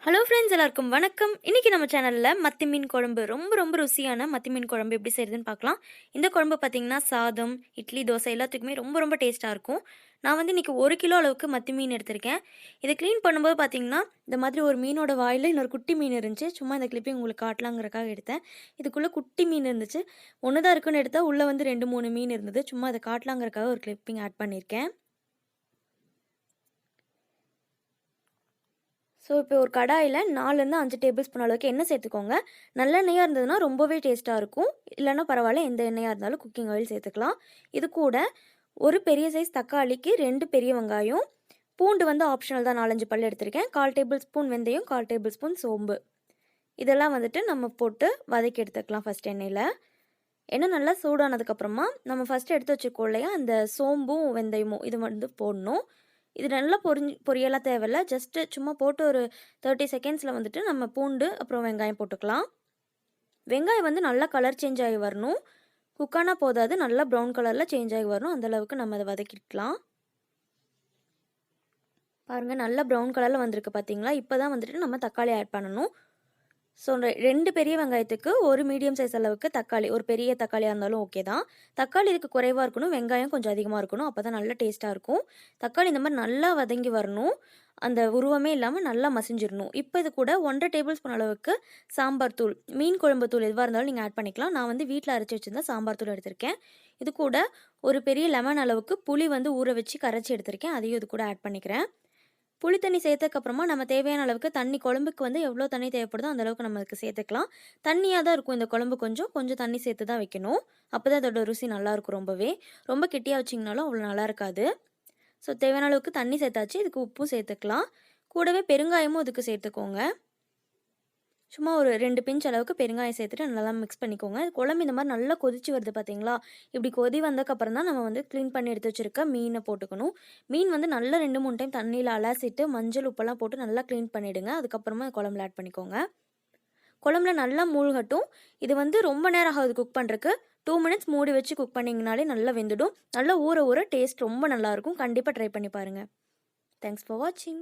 Hello friends, எல்லாருக்கும் வணக்கம். இன்றைக்கி நம்ம சேனலில் மத்தி மீன் குழம்பு ரொம்ப ருசியான மத்தி மீன் குழம்பு எப்படி செய்கிறதுன்னு பார்க்கலாம். இந்த குழம்பு பார்த்திங்கன்னா சாதம், இட்லி, தோசை எல்லாத்துக்குமே ரொம்ப டேஸ்ட்டாக இருக்கும். நான் வந்து இன்றைக்கி 1 கிலோ அளவுக்கு மத்தி மீன் எடுத்திருக்கேன். இதை க்ளீன் பண்ணும்போது பார்த்திங்கன்னா இந்த மாதிரி ஒரு மீனோட வாயில் இன்னொரு குட்டி மீன் இருந்துச்சு. சும்மா இந்த கிளிப்பிங் உங்களுக்கு காட்டலாங்கிறக்காக எடுத்தேன். இதுக்குள்ளே குட்டி மீன் இருந்துச்சு. ஒன்று தான் இருக்குன்னு எடுத்தால் உள்ளே வந்து 2-3 மீன் இருந்தது. சும்மா அதை காட்டலாங்கிறக்காக ஒரு கிளிப்பிங் ஆட் பண்ணியிருக்கேன். ஸோ இப்போ ஒரு கடாயில் 4லேருந்து 5 டேபிள் ஸ்பூன் அளவுக்கு எண்ணெய் சேர்த்துக்கோங்க. நல்லெண்ணெயாக இருந்ததுன்னா ரொம்பவே டேஸ்ட்டாக இருக்கும். இல்லைன்னா பரவாயில்ல, எந்த எண்ணெயாக இருந்தாலும் குக்கிங் ஆயில் சேர்த்துக்கலாம். இது கூட ஒரு பெரிய சைஸ் தக்காளிக்கு 2 பெரிய வெங்காயம், பூண்டு வந்து ஆப்ஷனல் தான், 4-5 பல் எடுத்திருக்கேன். 1/4 டேபிள் ஸ்பூன் வெந்தயம், 1/4 டேபிள் ஸ்பூன் சோம்பு, இதெல்லாம் வந்துட்டு நம்ம போட்டு வதக்கி எடுத்துக்கலாம். ஃபஸ்ட் எண்ணெயில் எண்ணெய் நல்லா சூடானதுக்கப்புறமா நம்ம ஃபஸ்ட்டு எடுத்து வச்சுருக்கோம் இல்லையா, அந்த சோம்பும் வெந்தயமும் இது வந்து போடணும். இது நல்லா பொரியலாம் தேவையில்ல. ஜஸ்ட்டு சும்மா போட்டு ஒரு 30 செகண்ட்ஸில் வந்துட்டு நம்ம பூண்டு அப்புறம் வெங்காயம் போட்டுக்கலாம். வெங்காயம் வந்து நல்லா கலர் சேஞ்ச் ஆகி வரணும். குக்கானா போதாது, நல்லா ப்ரௌன் கலரில் சேஞ்ச் ஆகி வரணும். அந்தளவுக்கு நம்ம அதை வதக்கிக்கலாம். பாருங்கள், நல்லா ப்ரௌன் கலரில் வந்திருக்கு பார்த்தீங்களா? இப்போ தான் வந்துட்டு நம்ம தக்காளி ஆட் பண்ணணும். ஸோ 2 பெரிய வெங்காயத்துக்கு ஒரு மீடியம் சைஸ் அளவுக்கு தக்காளி, ஒரு பெரிய தக்காளியாக இருந்தாலும் ஓகே தான். தக்காளி இதுக்கு குறைவாக இருக்கணும், வெங்காயம் கொஞ்சம் அதிகமாக இருக்கணும். அப்போ தான் நல்லா டேஸ்ட்டாக இருக்கும். தக்காளி இந்த மாதிரி நல்லா வதங்கி வரணும். அந்த உருவமே இல்லாமல் நல்லா மசிஞ்சிடணும். இப்போ இது கூட 1.5 டேபிள் ஸ்பூன் அளவுக்கு சாம்பார் தூள், மீன் குழம்பு தூள் எதுவாக இருந்தாலும் நீங்கள் ஆட் பண்ணிக்கலாம். நான் வந்து வீட்டில் அரைச்சி வச்சுருந்தா சாம்பார் தூள் எடுத்திருக்கேன். இது கூட ஒரு பெரிய லெமன் அளவுக்கு புளி வந்து ஊற வச்சு கரைச்சி எடுத்திருக்கேன். அதையும் இது கூட ஆட் பண்ணிக்கிறேன். புளி தண்ணி சேர்த்ததுக்கப்புறமா நம்ம தேவையான அளவுக்கு தண்ணி, குழம்புக்கு வந்து எவ்வளோ தண்ணி தேவைப்படுதோ அந்தளவுக்கு நம்ம அதுக்கு சேர்த்துக்கலாம். தண்ணியாக தான் இருக்கும் இந்த குழம்பு, கொஞ்சம் தண்ணி சேர்த்து தான் வைக்கணும். அப்போ தான் அதோட ருசி நல்லாயிருக்கும். ரொம்ப கெட்டியாக வச்சிங்கனாலும் அவ்வளோ நல்லா இருக்காது. ஸோ தேவையான அளவுக்கு தண்ணி சேர்த்தாச்சு. இதுக்கு உப்பும் சேர்த்துக்கலாம். கூடவே பெருங்காயமும் இதுக்கு சேர்த்துக்கோங்க. சும்மா ஒரு 2 பிஞ்ச் அளவுக்கு பெருங்காயம் சேர்த்துட்டு நல்லா மிக்ஸ் பண்ணிக்கோங்க. குழம்பு இந்த மாதிரி நல்லா கொதிச்சு வருது பார்த்தீங்களா? இப்படி கொதி வந்ததுக்கப்புறம் தான் நம்ம வந்து க்ளீன் பண்ணி எடுத்து வச்சுருக்க மீனை போட்டுக்கணும். மீன் வந்து நல்லா 2-3 டைம் தண்ணியில் அலசிட்டு மஞ்சள் உப்பெல்லாம் போட்டு நல்லா க்ளீன் பண்ணிவிடுங்க. அதுக்கப்புறமா குழம்புல ஆட் பண்ணிக்கோங்க. குழம்புல நல்லா மூழ்கட்டும். இது வந்து ரொம்ப நேரம் ஆகுது குக் பண்ணுறக்கு. 2 மினிட்ஸ் மூடி வச்சு குக் பண்ணிங்கனாலே நல்லா வெந்துடும். நல்லா ஊற டேஸ்ட் ரொம்ப நல்லாயிருக்கும். கண்டிப்பாக ட்ரை பண்ணி பாருங்கள். தேங்க்ஸ் ஃபார் வாட்சிங்.